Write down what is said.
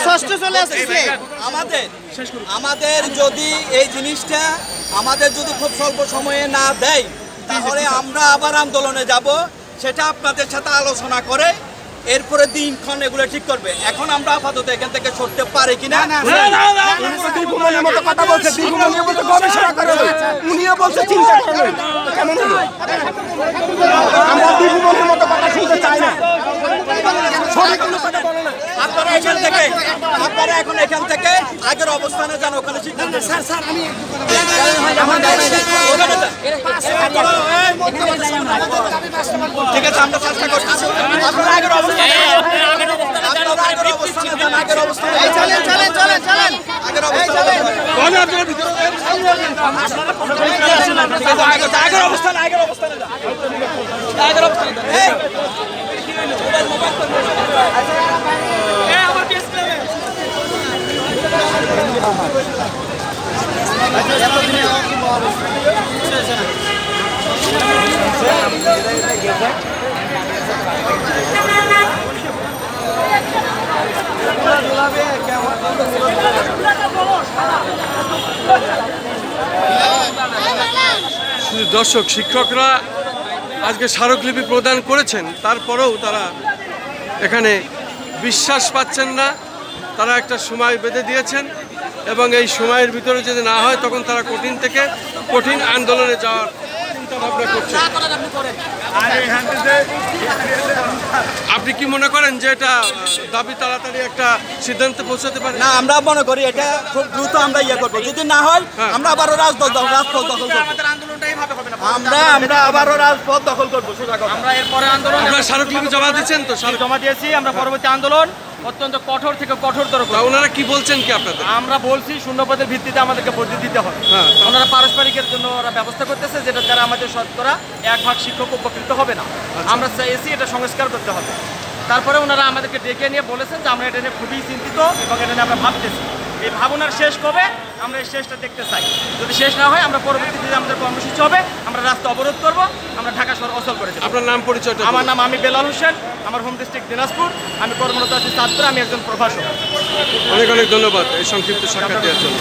ষষ্ঠ চলে আসছে। আমাদের যদি এই জিনিসটা আমাদের যদি খুব স্বল্প সময়ে না দেয় তাহলে আমরা আবার আন্দোলনে যাব, সেটা আপনাদের সাথে আলোচনা করে এরপরে দিনক্ষণ এগুলো ঠিক করবে। এখন আমরা আপাতত এখান থেকে সরতে পারি কিনা কথা বলছে, গবেষণা করে উনিও বলছে চিন্তা করেন কেমন হলো। আমরা দীপুমনির মতো কথা শুনতে চাই না। আপনারা এখন এখান থেকে আগের অবস্থানে যান, ওখানে সিদ্ধান্ত। ঠিক আছে, আমরা চেষ্টা করতেছি। আপনারা আগের অবস্থানে দর্শক, শিক্ষকরা আজকে স্মারকলিপি প্রদান করেছেন, তারপরেও তারা এখানে বিশ্বাস পাচ্ছেন না। তারা একটা সময় বেঁধে দিয়েছেন এবং এই সময়ের ভিতরে যদি না হয় তখন তারা কঠিন থেকে কঠিন আন্দোলনে যাওয়ার চিন্তা ভাবনা করছেন। আপনি কি মনে করেন যে এটা দাবি তাড়াতাড়ি একটা সিদ্ধান্তে পৌঁছাতে পারে? না, আমরা মনে করি এটা খুব দ্রুত আমরা ইয়ে করবো। যদি না হয় আমরা আবারও রাজপথ দখল করবো। আমরা আবারও রাজপথ দখল করবো। আমরা এরপরে আন্দোলন, আপনারা স্মারকলিপি জমা দিচ্ছেন তো? জমা দিয়েছি। আমরা পরবর্তী আন্দোলন অত্যন্ত কঠোর থেকে কঠোরতর করব। ওনারা কি বলছেন কি আপনাদের? আমরা বলছি শূন্যপদের ভিত্তিতে আমাদেরকে ভর্তি দিতে হবে। ওনারা পারস্পরিকের জন্য ওরা ব্যবস্থা করতেছে, যেটা দ্বারা আমাদের শতকরা 1 ভাগ শিক্ষক উপকৃত হবে না। আমরা চাইছি এটা সংস্কার করতে হবে। তারপরে ওনারা আমাদেরকে ডেকে নিয়ে বলেছেন যে আমরা এটা নিয়ে খুবই চিন্তিত এবং এটা নিয়ে আমরা ভাবতেছি। এই ভাবনার শেষ কবে, আমরা এই শেষটা দেখতে চাই। যদি শেষ না হয় আমরা পরবর্তীতে আমাদের কর্মসূচি হবে, আমরা রাস্তা অবরোধ করব, আমরা ঢাকা শহর অচল করে দেব। আপনার নাম পরিচয়টা? আমার নাম আমি বেলাল হোসেন, আমার হোম ডিস্ট্রিক্ট দিনাজপুর। আমি কর্মরত আছি ছাত্র, আমি একজন প্রভাষক। অনেক অনেক ধন্যবাদ এই সংক্ষিপ্ত সাক্ষাৎ দেওয়ার জন্য।